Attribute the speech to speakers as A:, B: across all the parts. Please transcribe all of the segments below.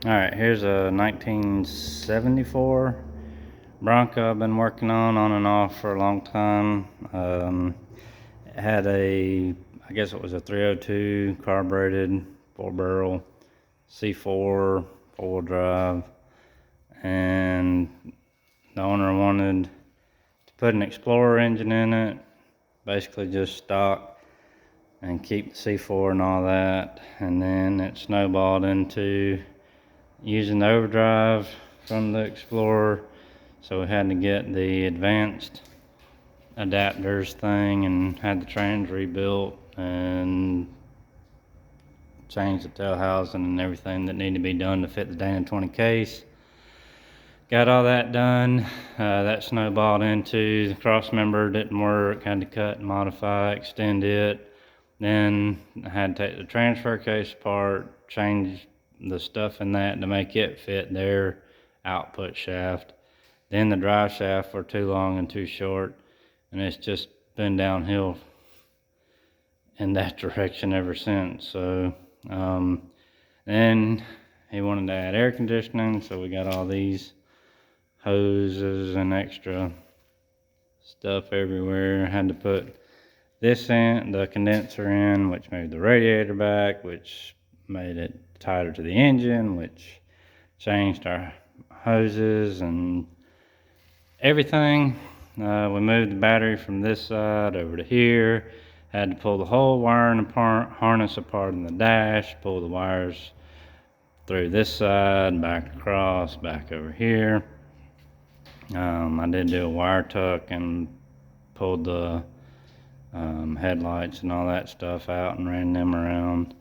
A: Alright, here's a 1974 Bronco I've been working on and off for a long time. It had I guess it was a 302 carbureted 4-barrel C4 4-wheel drive, and the owner wanted to put an Explorer engine in it, basically just stock, and keep the C4 and all that. And then it snowballed into using the overdrive from the Explorer, so we had to get the advanced adapters thing and had the trans rebuilt and change the tail housing and everything that needed to be done to fit the Dana 20 case. Got all that done. That snowballed into the cross member didn't work, had to cut, modify, extend it. Then I had to take the transfer case apart, change the stuff in that to make it fit their output shaft. Then the drive shaft were too long and too short, and it's just been downhill in that direction ever since. So then he wanted to add air conditioning, so we got all these hoses and extra stuff everywhere. Had to put this in, the condenser in, which moved the radiator back, which made it tighter to the engine, which changed our hoses and everything. We moved the battery from this side over to here. Had to pull the whole wiring harness apart in the dash, pull the wires through this side, back across, back over here. I did do a wire tuck and pulled the headlights and all that stuff out and ran them around,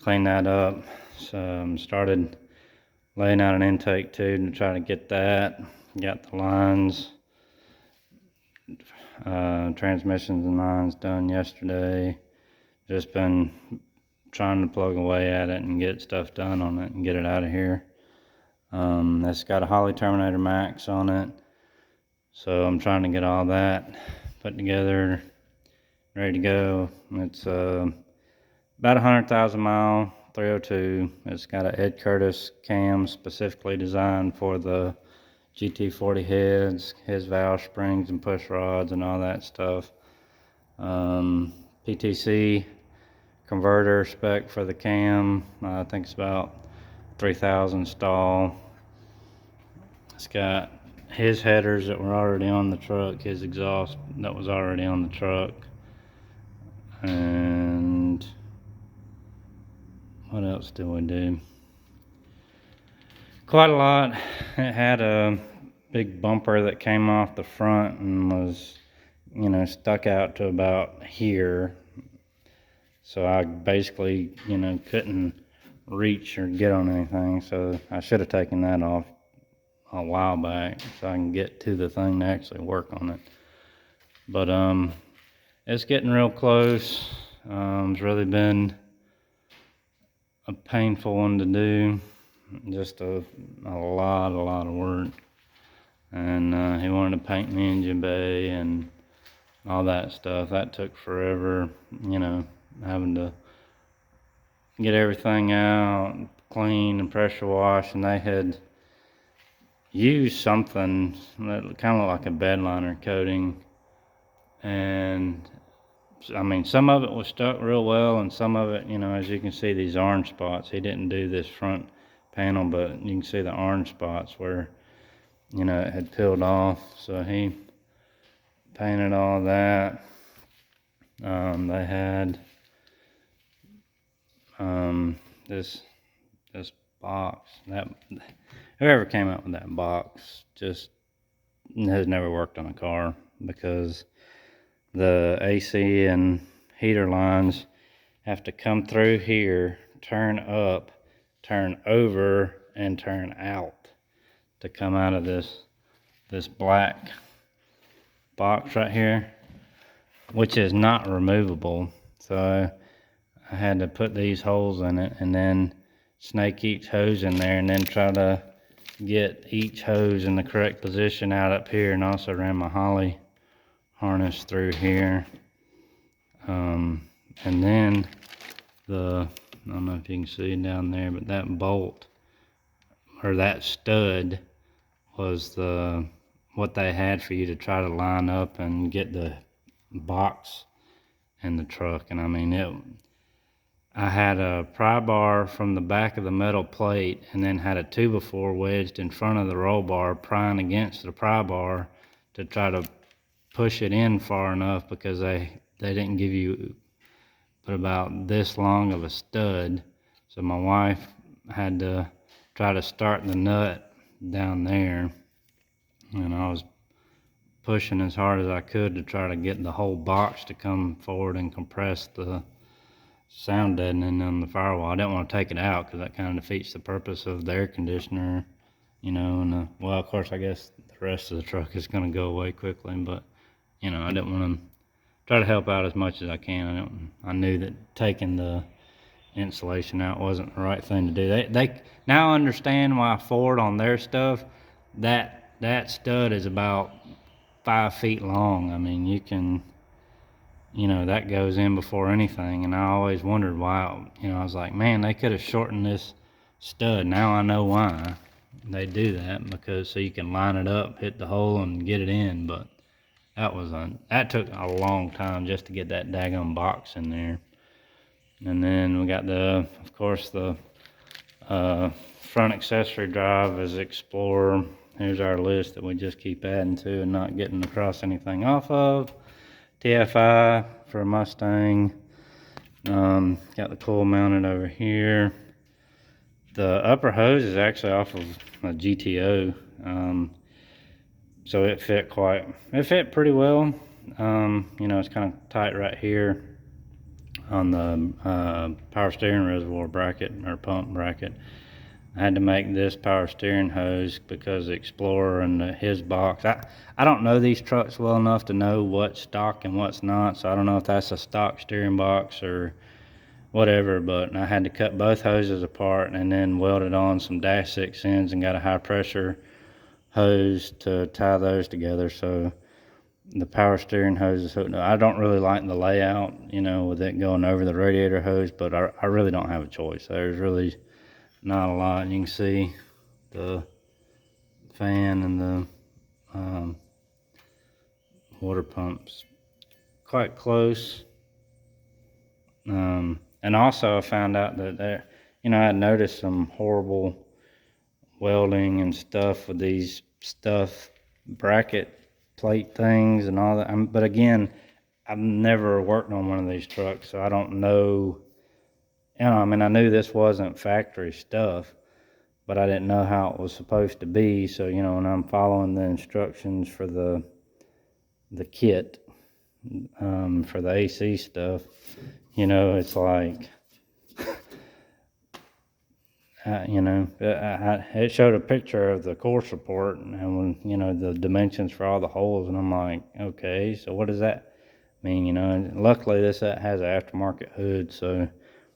A: cleaned that up. So started laying out an intake tube to try to get that. Got the lines, transmissions and lines done yesterday. Just been trying to plug away at it and get stuff done on it and get it out of here. It's got a Holley Terminator Max on it, so I'm trying to get all that put together, ready to go. It's about 100,000 mile 302. It's got an Ed Curtis cam specifically designed for the GT40 heads, his valve springs and push rods and all that stuff. PTC converter spec for the cam. I think it's about 3,000 stall. It's got his headers that were already on the truck, his exhaust that was already on the truck. And what else did we do? Quite a lot. It had a big bumper that came off the front and was, stuck out to about here. So I basically, couldn't reach or get on anything. So I should have taken that off a while back so I can get to the thing to actually work on it. But it's getting real close. It's really been a painful one to do. Just a lot of work. And he wanted to paint the engine bay and all that stuff. That took forever, having to get everything out, clean and pressure wash. And they had used something that kind of looked like a bed liner coating. And I mean, some of it was stuck real well, and some of it, as you can see, these orange spots. He didn't do this front panel, but you can see the orange spots where, it had peeled off. So he painted all that. They had this box. That whoever came up with that box just has never worked on a car, because the AC and heater lines have to come through here, turn up, turn over, and turn out to come out of this black box right here, which is not removable. So I had to put these holes in it and then snake each hose in there and then try to get each hose in the correct position out up here, and also ran my Holley harness through here. And then I don't know if you can see down there, but that bolt or that stud was what they had for you to try to line up and get the box in the truck. And I mean, I had a pry bar from the back of the metal plate, and then had a 2x4 wedged in front of the roll bar, prying against the pry bar to try to push it in far enough, because they didn't give you but about this long of a stud. So my wife had to try to start the nut down there, and I was pushing as hard as I could to try to get the whole box to come forward and compress the sound deadening on the firewall. I didn't want to take it out because that kind of defeats the purpose of the air conditioner, and well, of course, I guess the rest of the truck is going to go away quickly, but I didn't want to try to help out as much as I can. I knew that taking the insulation out wasn't the right thing to do. They now understand why Ford on their stuff, that stud is about 5 feet long. I mean, you can, that goes in before anything. And I always wondered why, I was like, man, they could have shortened this stud. Now I know why they do that, because so you can line it up, hit the hole, and get it in. But that took a long time just to get that daggone box in there. And then we got of course, the front accessory drive is Explorer. Here's our list that we just keep adding to and not getting across anything off of. TFI for Mustang. Got the coil mounted over here. The upper hose is actually off of a GTO. So it fit pretty well. It's kind of tight right here on the power steering reservoir bracket, or pump bracket. I had to make this power steering hose because the Explorer and his box, I don't know these trucks well enough to know what's stock and what's not, so I don't know if that's a stock steering box or whatever, but I had to cut both hoses apart and then welded on some dash 6 ends and got a high pressure hose to tie those together. So the power steering hose is hooked up. I don't really like the layout, with it going over the radiator hose, but I really don't have a choice. There's really not a lot. You can see the fan and the water pumps quite close. And also I found out that I had noticed some horrible welding and stuff with these bracket plate things and all that. But again, I've never worked on one of these trucks, so I don't know. I knew this wasn't factory stuff, but I didn't know how it was supposed to be. So, when I'm following the instructions for the kit, for the AC stuff, it's like, it showed a picture of the course report and when, the dimensions for all the holes, and I'm like, okay, so what does that mean? Luckily this has an aftermarket hood, so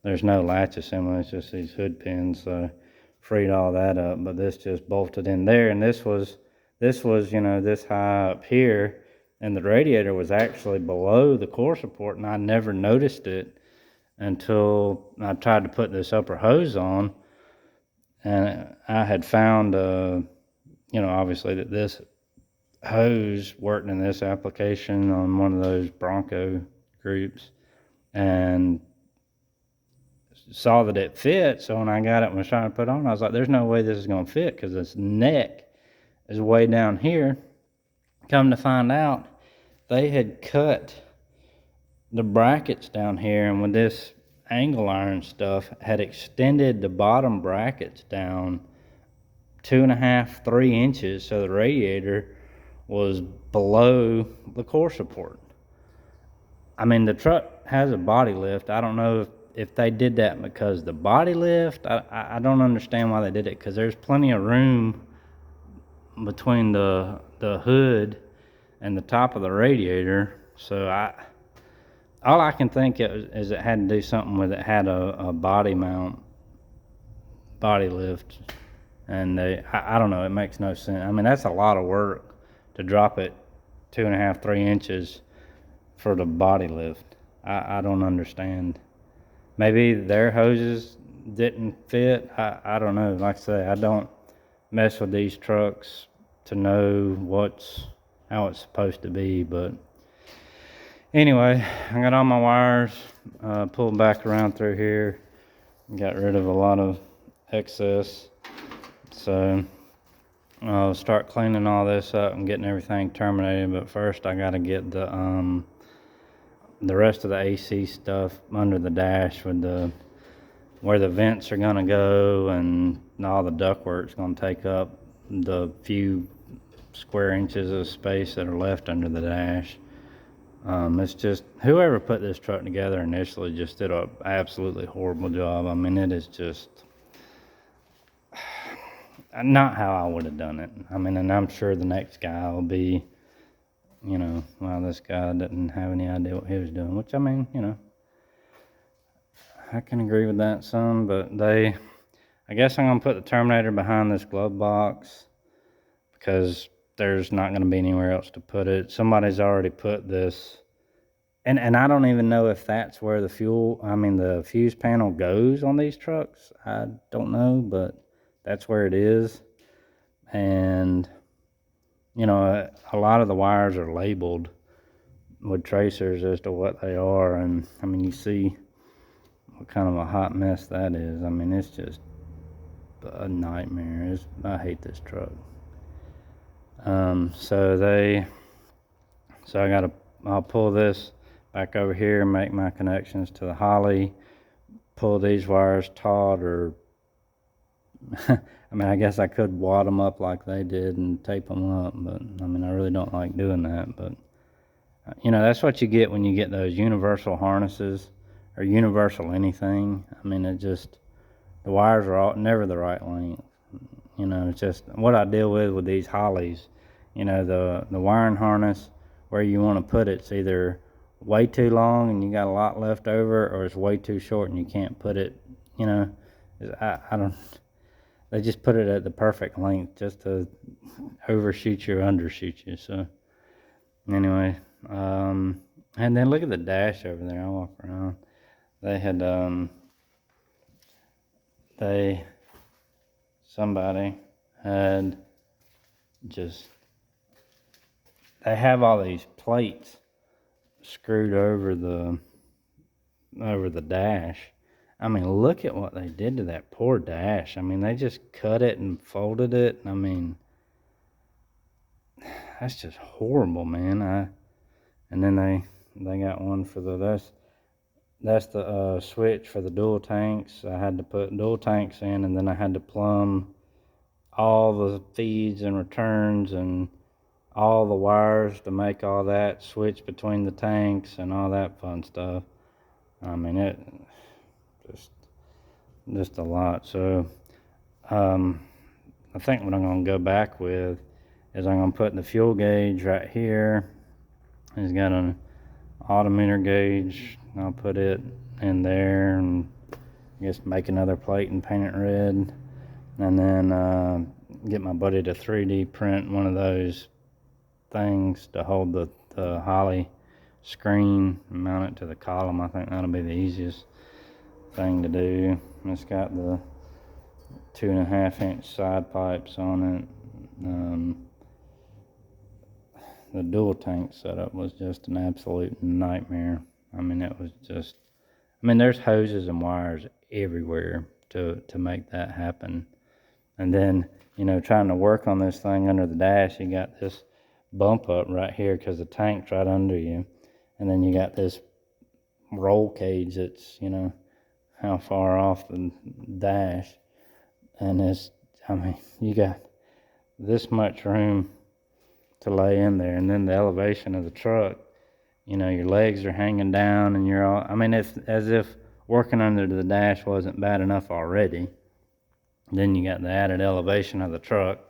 A: there's no latch assembly. It's just these hood pins, so freed all that up. But this just bolted in there, and this was this high up here, and the radiator was actually below the core support, and I never noticed it until I tried to put this upper hose on, and I had found obviously that this hose worked in this application on one of those Bronco groups, and saw that it fit. So when I got it and was trying to put it on, I was like, there's no way this is going to fit because this neck is way down here. Come to find out, they had cut the brackets down here, and with this angle iron stuff had extended the bottom brackets down 2.5, 3 inches, so the radiator was below the core support. The truck has a body lift. I don't know if they did that because the body lift, I don't understand why they did it, because there's plenty of room between the hood and the top of the radiator. So all I can think is it had to do something with it had a body mount, body lift, and I don't know, it makes no sense. That's a lot of work to drop it 2.5, 3 inches for the body lift. I don't understand. Maybe their hoses didn't fit. I don't know. Like I say, I don't mess with these trucks to know how it's supposed to be. But anyway, I got all my wires pulled back around through here, got rid of a lot of excess. So I'll start cleaning all this up and getting everything terminated. But first, I got to get the rest of the AC stuff under the dash with where the vents are gonna go and all the ductwork's gonna take up the few square inches of space that are left under the dash. It's just, whoever put this truck together initially just did a absolutely horrible job. I mean, it is just not how I would have done it. I mean, and I'm sure the next guy will be, well, this guy didn't have any idea what he was doing, which, I mean, I can agree with that some, but I guess I'm going to put the Terminator behind this glove box because there's not going to be anywhere else to put it. Somebody's already put this, and I don't even know if that's where the fuse panel goes on these trucks. I don't know, but that's where it is. And, a lot of the wires are labeled with tracers as to what they are. And, I mean, you see what kind of a hot mess that is. I mean, it's just a nightmare. I hate this truck. I'll pull this back over here and make my connections to the Holly, pull these wires taut, or I mean, I guess I could wad them up like they did and tape them up, but I mean, I really don't like doing that. But that's what you get when you get those universal harnesses or universal anything. I mean, the wires are never the right length. It's just what I deal with these Hollies. The wiring harness, where you want to put it's either way too long and you got a lot left over, or it's way too short and you can't put it. I don't. They just put it at the perfect length just to overshoot you or undershoot you. So anyway, and then look at the dash over there. I walk around. Somebody had they have all these plates screwed over the dash. I mean, look at what they did to that poor dash. I mean, they just cut it and folded it. I mean, that's just horrible, man. And then they got one for that's the switch for the dual tanks. I had to put dual tanks in, and then I had to plumb all the feeds and returns and all the wires to make all that switch between the tanks and all that fun stuff. I mean, it just a lot. So I think what I'm going to go back with is I'm going to put the fuel gauge right here. It's got an altimeter gauge. I'll put it in there and I guess make another plate and paint it red. And then get my buddy to 3D print one of those things to hold the Holley screen and mount it to the column. I think that'll be the easiest thing to do. It's got the 2.5-inch side pipes on it. The dual tank setup was just an absolute nightmare. I mean, there's hoses and wires everywhere to make that happen. And then, trying to work on this thing under the dash, you got this bump up right here because the tank's right under you. And then you got this roll cage that's, how far off the dash. And you got this much room to lay in there. And then the elevation of the truck, your legs are hanging down and it's as if working under the dash wasn't bad enough already. Then you got the added elevation of the truck.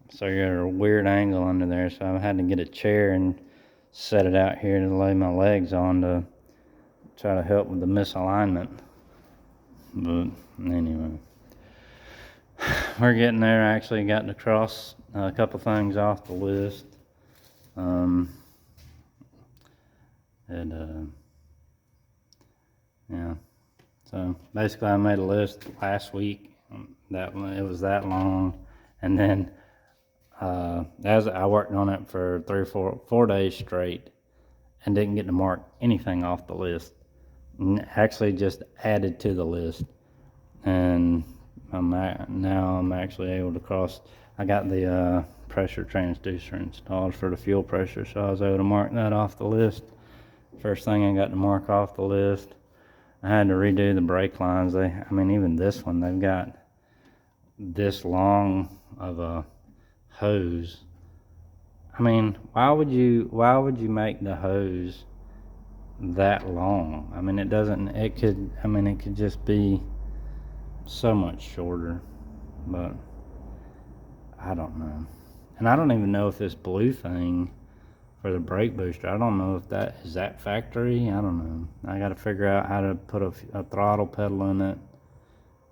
A: So you're at a weird angle under there. So I had to get a chair and set it out here to lay my legs on to try to help with the misalignment. But anyway, we're getting there. I actually got to cross a couple things off the list. Yeah. So basically I made a list last week. It was that long. And then as I worked on it for 4 days straight and didn't get to mark anything off the list. Actually just added to the list. And now I'm actually able to cross. I got the pressure transducer installed for the fuel pressure, so I was able to mark that off the list. First thing I got to mark off the list. I had to redo the brake lines. Even this one, they've got this long of a hose. Why would you make the hose that long? It could just be so much shorter, but I don't know. And I don't even know if this blue thing for the brake booster, I don't know if that is that factory. I don't know. I got to figure out how to put a throttle pedal in it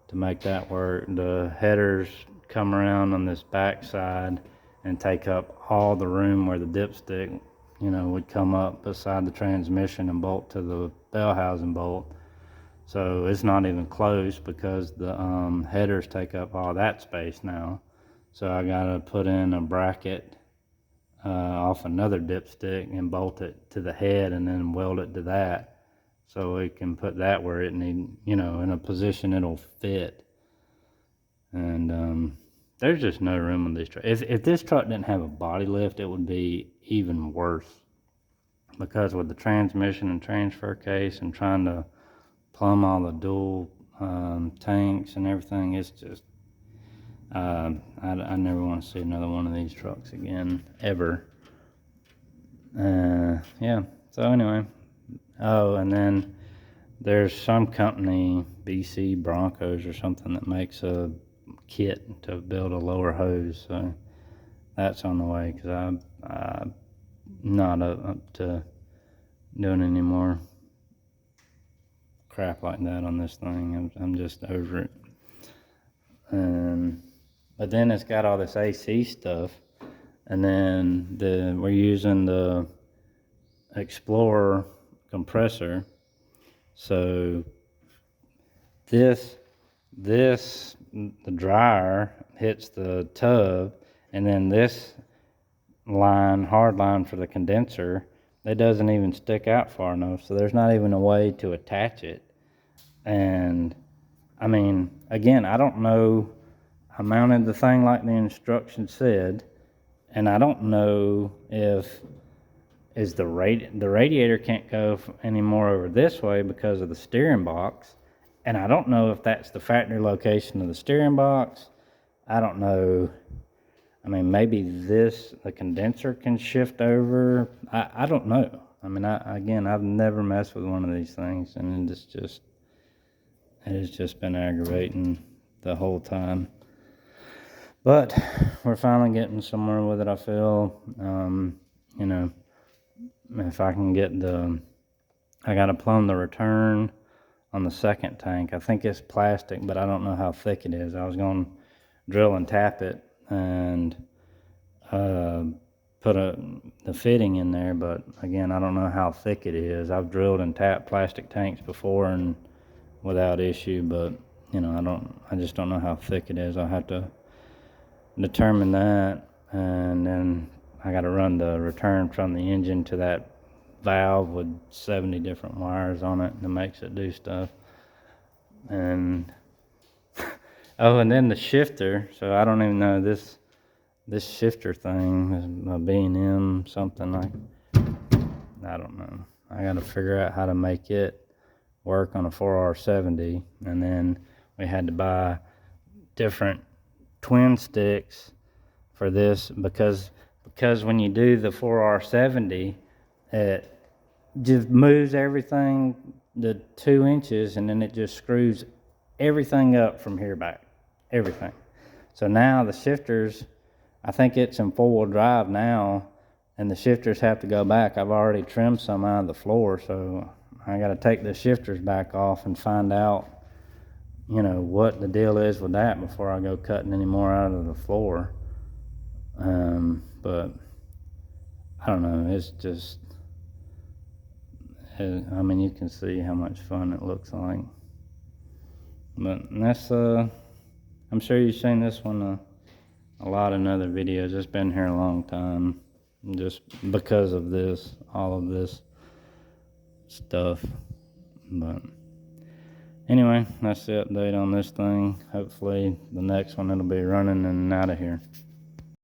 A: to make that work. The headers come around on this back side and take up all the room where the dipstick, would come up beside the transmission and bolt to the bell housing bolt. So it's not even close because the headers take up all that space now. So I gotta put in a bracket off another dipstick and bolt it to the head and then weld it to that. So we can put that where it need, in a position it'll fit. And there's just no room on this truck. If this truck didn't have a body lift, it would be even worse. Because with the transmission and transfer case and trying to plumb all the dual tanks and everything, it's just, I never want to see another one of these trucks again, ever. Yeah, so anyway. Oh, and then there's some company, BC Broncos or something, that makes a kit to build a lower hose, so that's on the way, because I'm not up to doing any more crap like that on this thing. I'm just over it. But then it's got all this AC stuff, and then we're using the Explorer compressor. So the dryer hits the tub, and then this hard line for the condenser, it doesn't even stick out far enough, so there's not even a way to attach it. And again, I don't know. I mounted the thing like the instructions said, and I don't know if the radiator can't go anymore over this way because of the steering box, and I don't know if that's the factory location of the steering box. I don't know. Maybe the condenser can shift over. I don't know. I've never messed with one of these things, and it has just been aggravating the whole time. But we're finally getting somewhere with it, I feel. If I can get I got to plumb the return on the second tank. I think it's plastic, but I don't know how thick it is. I was going to drill and tap it and put the fitting in there, but again, I don't know how thick it is. I've drilled and tapped plastic tanks before and without issue, but I just don't know how thick it is. I'll have to determine that, and then I got to run the return from the engine to that valve with 70 different wires on it that makes it do stuff. And and then the shifter. So I don't even know this shifter thing is a B&M something. I don't know. I got to figure out how to make it work on a 4R70, and then we had to buy different twin sticks for this because when you do the 4R70, it just moves everything the 2 inches, and then it just screws everything up from here back, everything. So now the shifters, I think it's in 4-wheel drive now, and the shifters have to go back. I've already trimmed some out of the floor, so I got to take the shifters back off and find out what the deal is with that before I go cutting any more out of the floor. But I don't know, it's just, you can see how much fun it looks like. But that's I'm sure you've seen this one a lot in other videos. It's been here a long time, just because of this, all of this stuff. But anyway, that's the update on this thing. Hopefully the next one it'll be running and out of here.